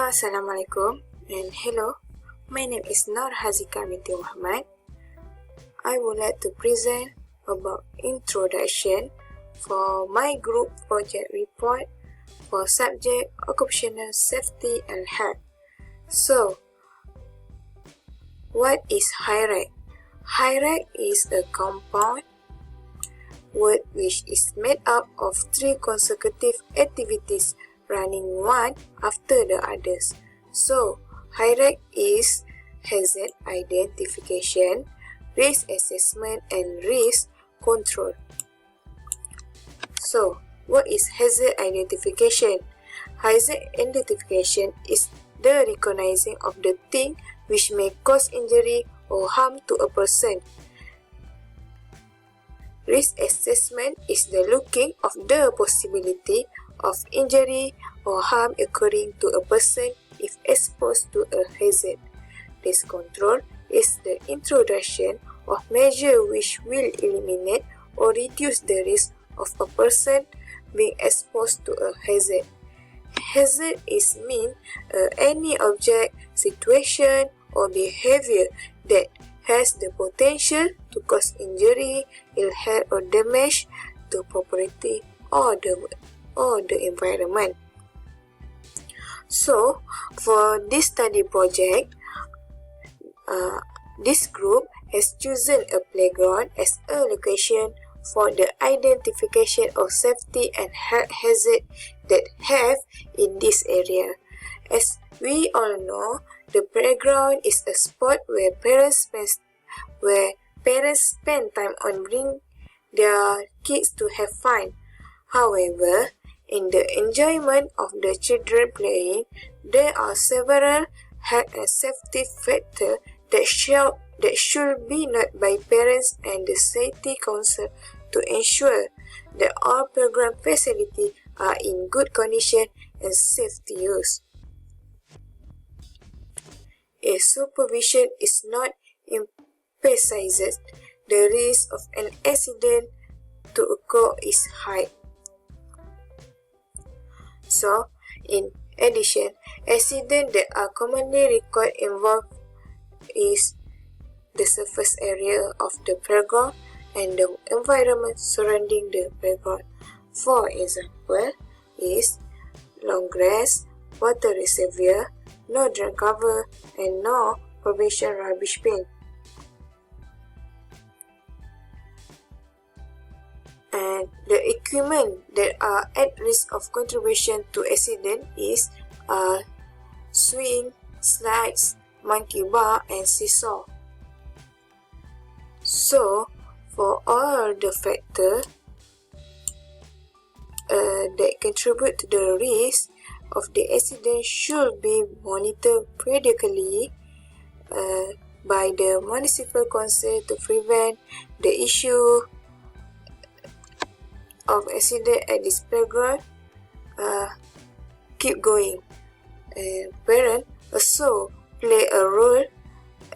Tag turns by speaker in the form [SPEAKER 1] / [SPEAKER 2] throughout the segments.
[SPEAKER 1] Assalamualaikum and hello, my name is Nur Hazika binti Muhammad. I would like to present about introduction for my group project report for subject Occupational Safety and Health. So, what is hierarchy? Hierarchy is a compound word which is made up of three consecutive activities running one after the others. So, hierarchy is hazard identification, risk assessment, and risk control. So, what is hazard identification? Hazard identification is the recognizing of the thing which may cause injury or harm to a person. Risk assessment is the looking of the possibility of injury or harm occurring to a person if exposed to a hazard. Risk control is the introduction of measures which will eliminate or reduce the risk of a person being exposed to a hazard. Hazard is any object, situation, or behavior that has the potential to cause injury, ill health, or damage to property or the environment. So, for this study project, this group has chosen a playground as a location for the identification of safety and health hazards that have in this area. As we all know, the playground is a spot where parents spend time on bringing their kids to have fun. However, in the enjoyment of the children playing, there are several health and safety factors that should be noted by parents and the safety council to ensure that all playground facilities are in good condition and safe to use. A supervision is not emphasized, the risk of an accident to occur is high. So, in addition, accidents that are commonly recorded involve is the surface area of the playground and the environment surrounding the playground. For example, is long grass, water reservoir, no drain cover, and no provision rubbish bin. And the equipment that are at risk of contribution to accident is swing, slides, monkey bar, and seesaw. So, for all the factors that contribute to the risk of the accident should be monitored periodically by the municipal council to prevent the issue of accident at this playground keep going. Parents also play a role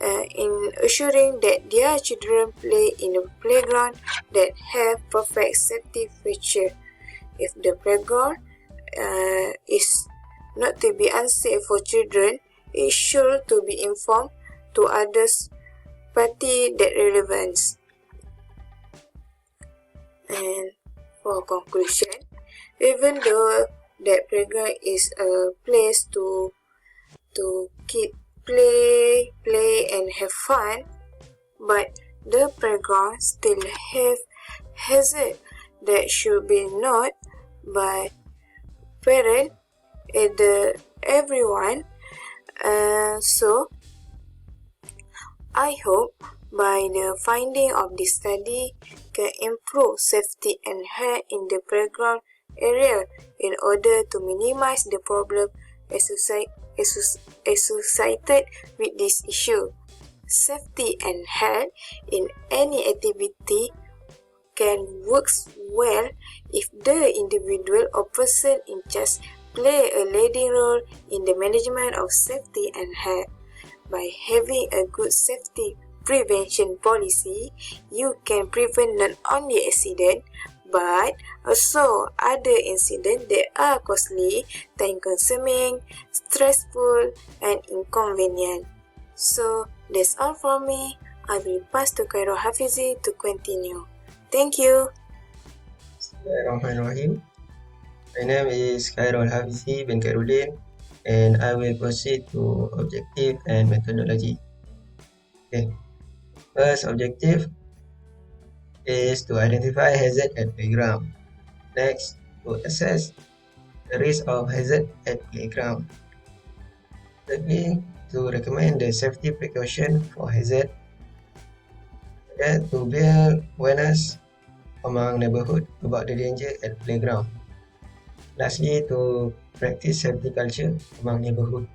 [SPEAKER 1] in assuring that their children play in a playground that have perfect safety features. If the playground is not to be unsafe for children, it should to be informed to others party that relevance. And for conclusion, even though that playground is a place to keep play and have fun, but the playground still have hazard that should be noted by parents and everyone. So, I hope by the finding of this study can improve safety and health in the playground area in order to minimize the problem associated with this issue. Safety and health in any activity can work well if the individual or person in charge play a leading role in the management of safety and health. By having a good safety prevention policy, you can prevent not only accident but also other incidents that are costly, time-consuming, stressful, and inconvenient. So that's all from me. I will pass to Khairul Hafizi to continue. Thank you.
[SPEAKER 2] Bismillahirrahmanirrahim. My name is Khairul Hafizi bin Khairuddin, and I will proceed to objective and methodology. Okay. First objective is to identify hazard at playground. Next, to assess the risk of hazard at playground. Thirdly, to recommend the safety precaution for hazard. Then, to build awareness among neighborhood about the danger at playground. Lastly, to practice safety culture among neighborhood.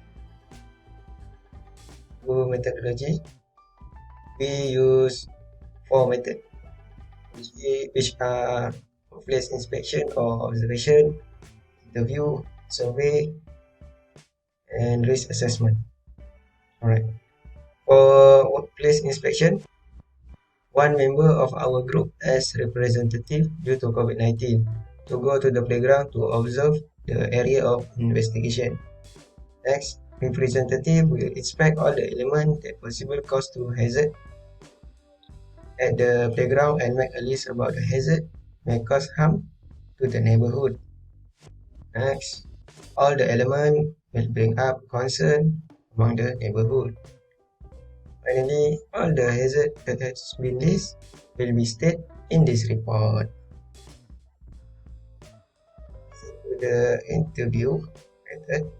[SPEAKER 2] To methodology, we use 4 methods, which are place inspection or observation, interview, survey, and risk assessment. Alright. For workplace inspection, one member of our group as representative due to COVID-19 to go to the playground to observe the area of investigation. Next, representative will inspect all the elements that possible cause to hazard at the playground and make a list about the hazard may cause harm to the neighborhood. Next, all the elements will bring up concern among the neighborhood. Finally, all the hazard that has been listed will be stated in this report. The interview method.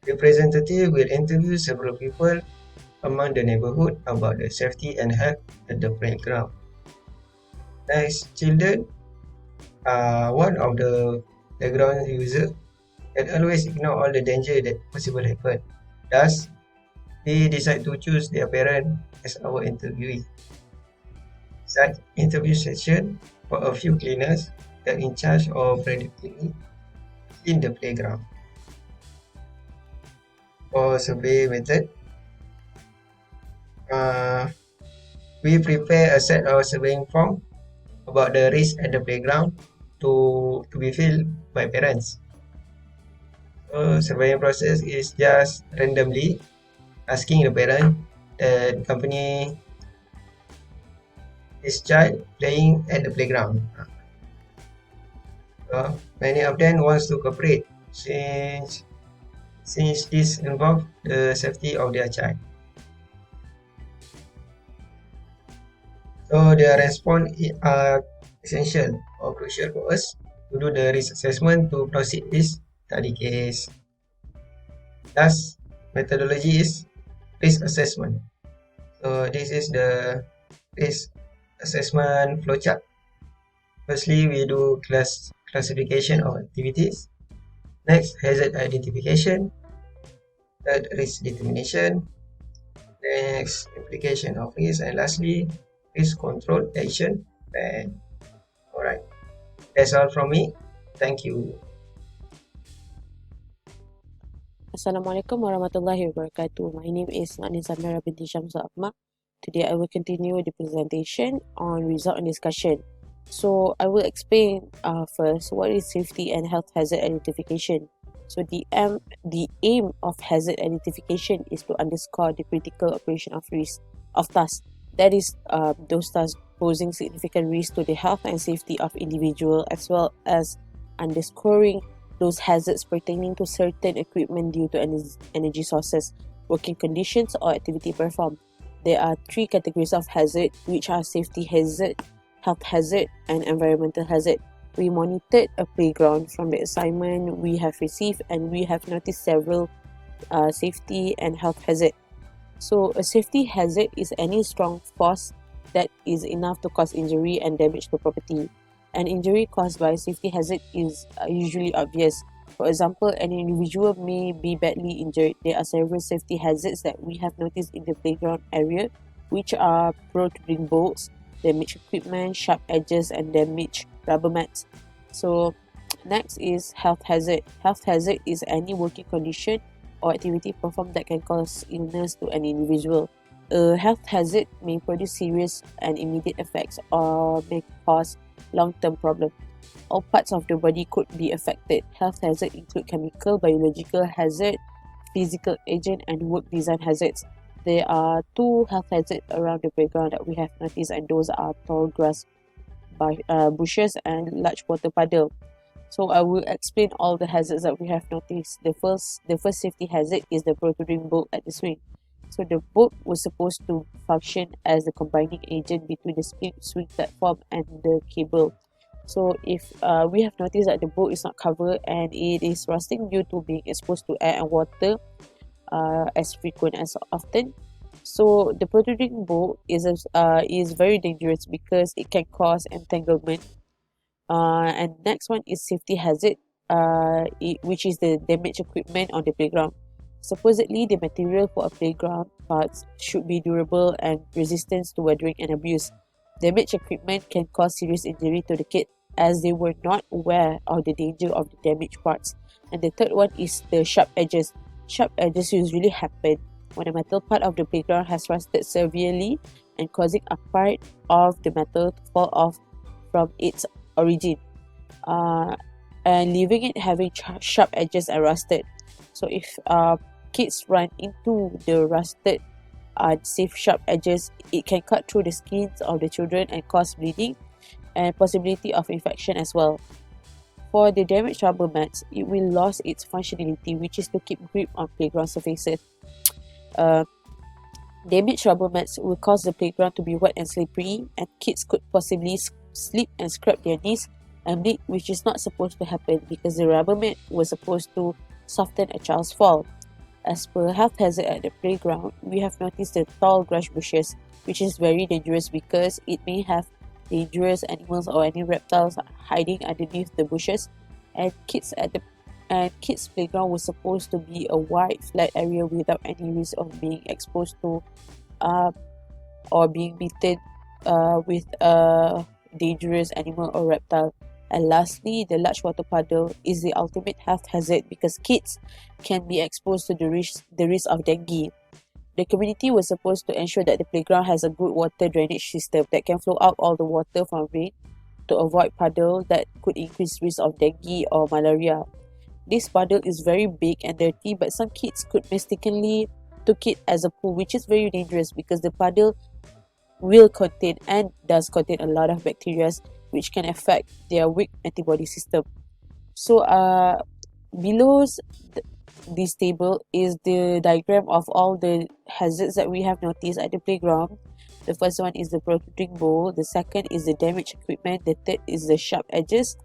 [SPEAKER 2] Representative will interview several people among the neighborhood about the safety and health at the playground. Next, children are one of the playground users and always ignore all the danger that possible happen. Thus, they decide to choose their parent as our interviewee. Such interview session for a few cleaners that are in charge of productivity in the playground. For survey method, we prepare a set of surveying form about the risk at the playground to be filled by parents. So surveying process is just randomly asking the parent that company his child playing at the playground. Many of them wants to cooperate since this involves the safety of their child. So their response are essential or crucial for us to do the risk assessment to proceed this study case. Last methodology is risk assessment. So this is the risk assessment flowchart. Firstly, we do classification of activities. Next, hazard identification. Third, risk determination. Next, application of risk. And lastly, risk control action plan. Alright, that's all from me. Thank you.
[SPEAKER 3] Assalamualaikum warahmatullahi wabarakatuh. My name is Nanin Samira binti Syamsul Ahmad. Today I will continue the presentation on result and discussion. So I will explain first what is safety and health hazard identification. So the aim of hazard identification is to underscore the critical operation of risk of tasks. That is those tasks posing significant risk to the health and safety of individual, as well as underscoring those hazards pertaining to certain equipment due to energy sources, working conditions, or activity performed. There are 3 categories of hazard, which are safety hazard, health hazard, and environmental hazard. We monitored a playground from the assignment we have received, and we have noticed several safety and health hazard. So a safety hazard is any strong force that is enough to cause injury and damage to property. An injury caused by safety hazard is usually obvious. For example, an individual may be badly injured. There are several safety hazards that we have noticed in the playground area, which are protruding bolts, damaged equipment, sharp edges, and damaged rubber mats. So next is health hazard. Health hazard is any working condition or activity performed that can cause illness to an individual. A health hazard may produce serious and immediate effects or may cause long-term problems. All parts of the body could be affected. Health hazards include chemical, biological hazard, physical agent, and work design hazards. There are two health hazards around the playground that we have noticed, and those are tall grass bushes and large water puddle. So I will explain all the hazards that we have noticed. The first safety hazard is the protruding bolt at the swing. So the bolt was supposed to function as the combining agent between the swing platform and the cable. So if we have noticed that the bolt is not covered and it is rusting due to being exposed to air and water as frequent as often. So the protruding bolt is very dangerous because it can cause entanglement. And next one is safety hazard, which is the damaged equipment on the playground. Supposedly, the material for a playground parts should be durable and resistant to weathering and abuse. Damaged equipment can cause serious injury to the kid as they were not aware of the danger of the damaged parts. And the third one is the sharp edges. Sharp edges usually happen when a metal part of the playground has rusted severely and causing a part of the metal to fall off from its origin, and leaving it having sharp edges and rusted. So if kids run into the rusted unsafe sharp edges, it can cut through the skins of the children and cause bleeding and possibility of infection as well. For the damaged rubber mats, it will lose its functionality, which is to keep grip on playground surfaces. Damaged rubber mats will cause the playground to be wet and slippery, and kids could possibly slip and scrape their knees and bleed, which is not supposed to happen because the rubber mat was supposed to soften a child's fall. As per health hazard at the playground, we have noticed the tall grass bushes, which is very dangerous because it may have dangerous animals or any reptiles hiding underneath the bushes. And kids playground was supposed to be a wide flat area without any risk of being exposed to or being bitten with a dangerous animal or reptile. And lastly, the large water puddle is the ultimate health hazard because kids can be exposed to the risk of dengue. The community was supposed to ensure that the playground has a good water drainage system that can flow out all the water from rain to avoid puddle that could increase risk of dengue or malaria. This puddle is very big and dirty, but some kids could mistakenly took it as a pool, which is very dangerous because the puddle will contain and does contain a lot of bacteria which can affect their weak antibody system. So below this table is the diagram of all the hazards that we have noticed at the playground. The first one is the protruding bowl, the second is the damaged equipment, the third is the sharp edges,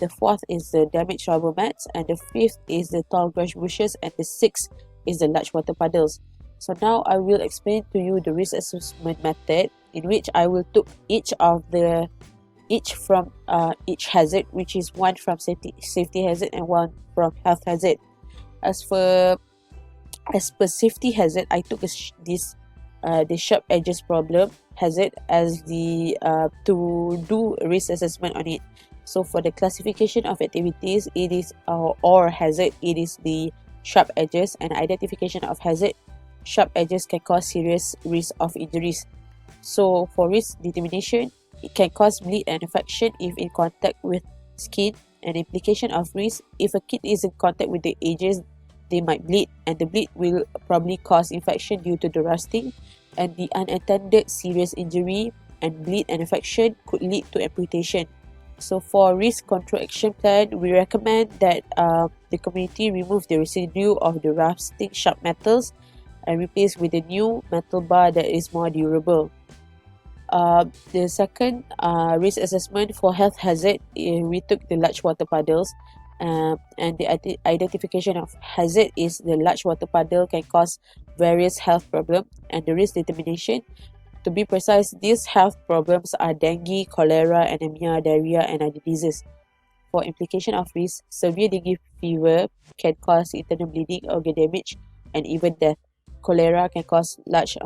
[SPEAKER 3] the fourth is the damaged rubber mats, and the fifth is the tall grass bushes, and the sixth is the large water puddles. So now I will explain to you the risk assessment method in which I will take each from each hazard, which is one from safety hazard and one from health hazard. As per safety hazard, I took the sharp edges problem hazard as the to do a risk assessment on it. So for the classification of activities, it is or hazard, it is the sharp edges, and identification of hazard. Sharp edges can cause serious risk of injuries. So for risk determination, it can cause bleed and infection if in contact with skin, and implication of risk. If a kid is in contact with the edges, they might bleed, and the bleed will probably cause infection due to the rusting, and the unintended serious injury and bleed and infection could lead to amputation. So for risk control action plan, we recommend that the community remove the residue of the rusting sharp metals and replace with a new metal bar that is more durable. The second risk assessment for health hazard, we took the large water puddles, and the identification of hazard is the large water puddle can cause various health problems, and the risk determination. To be precise, these health problems are dengue, cholera, anemia, diarrhea, and other diseases. For implication of risk, severe dengue fever can cause internal bleeding, organ damage, and even death. Cholera can cause loss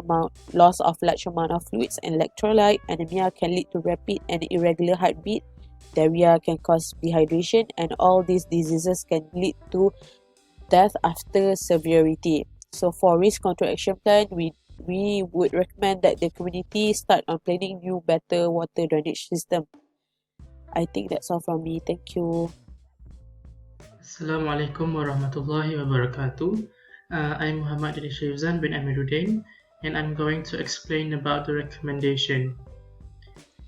[SPEAKER 3] of large amount of fluids and electrolyte. Anemia can lead to rapid and irregular heartbeat. Diarrhea can cause dehydration, and all these diseases can lead to death after severity. So for risk control action plan, we we would recommend that the community start on planning new better water drainage system. I think that's all from me. Thank you.
[SPEAKER 4] Assalamualaikum warahmatullahi wabarakatuh. I'm Muhammad Shivzan bin Amiruddin, and I'm going to explain about the recommendation.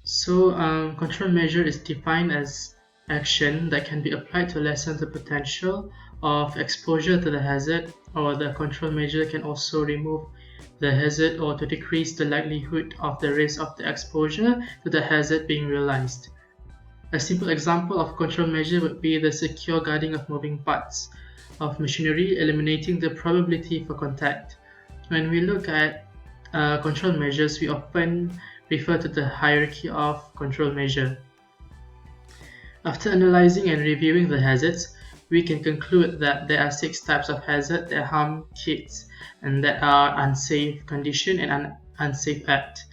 [SPEAKER 4] So, control measure is defined as action that can be applied to lessen the potential of exposure to the hazard, or the control measure can also remove the hazard or to decrease the likelihood of the risk of the exposure to the hazard being realized. A simple example of control measure would be the secure guarding of moving parts of machinery, eliminating the probability for contact. When we look at control measures, we often refer to the hierarchy of control measure. After analyzing and reviewing the hazards, we can conclude that there are 6 types of hazard that harm kids, and that are unsafe condition and unsafe act.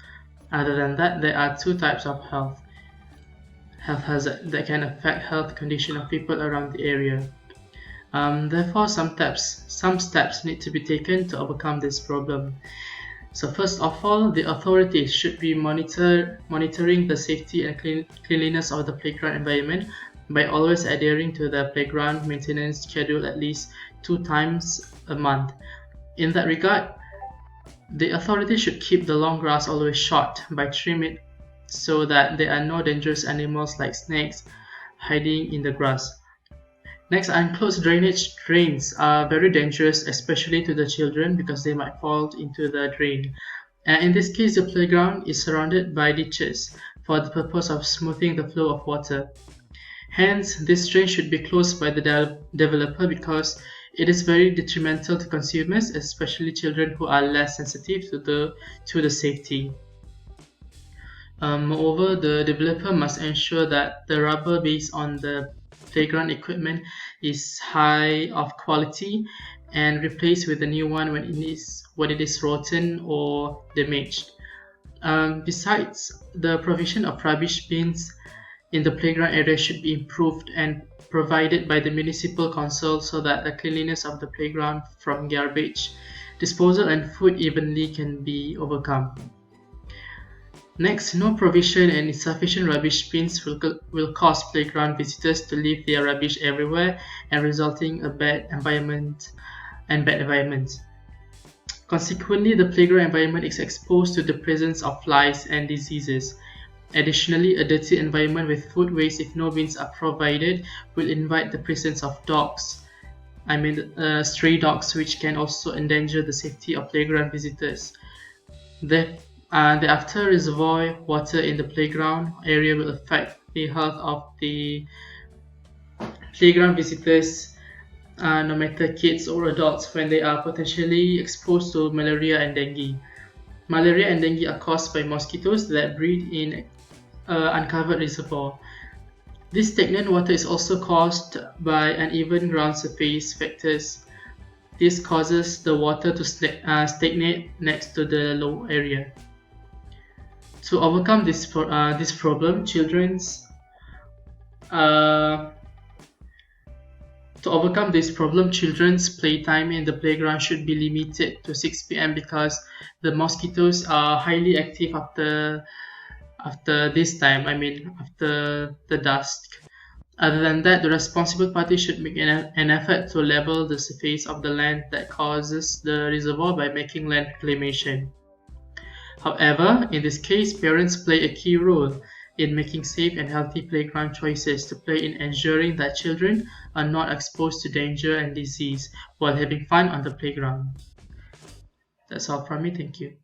[SPEAKER 4] Other than that, there are 2 types of health hazard that can affect health condition of people around the area. Therefore, some steps need to be taken to overcome this problem. So first of all, the authorities should be monitoring the safety and cleanliness of the playground environment by always adhering to the playground maintenance schedule at least 2 times a month. In that regard, the authorities should keep the long grass always short by trimming it so that there are no dangerous animals like snakes hiding in the grass. Next, unclosed drainage drains are very dangerous, especially to the children, because they might fall into the drain. In this case, the playground is surrounded by ditches for the purpose of smoothing the flow of water. Hence, this drain should be closed by the developer because it is very detrimental to consumers, especially children who are less sensitive to the safety. Moreover, the developer must ensure that the rubber base on the playground equipment is high of quality and replaced with a new one when it is rotten or damaged. Besides, the provision of rubbish bins in the playground area should be improved and provided by the municipal council so that the cleanliness of the playground from garbage disposal and food evenly can be overcome. Next, no provision and insufficient rubbish bins will cause playground visitors to leave their rubbish everywhere and resulting in a bad environment. Consequently, the playground environment is exposed to the presence of flies and diseases. Additionally, a dirty environment with food waste, if no bins are provided, will invite the presence of stray dogs, which can also endanger the safety of playground visitors. Thereafter, reservoir water in the playground area will affect the health of the playground visitors, no matter kids or adults, when they are potentially exposed to malaria and dengue. Malaria and dengue are caused by mosquitoes that breed in uncovered reservoir. This stagnant water is also caused by uneven ground surface factors. This causes the water to stagnate next to the low area. To overcome this problem, children's playtime in the playground should be limited to 6 p.m. because the mosquitoes are highly active after this time. After the dusk. Other than that, the responsible party should make an effort to level the surface of the land that causes the reservoir by making land reclamation. However, in this case, parents play a key role in making safe and healthy playground choices to play in ensuring that children are not exposed to danger and disease while having fun on the playground. That's all from me. Thank you.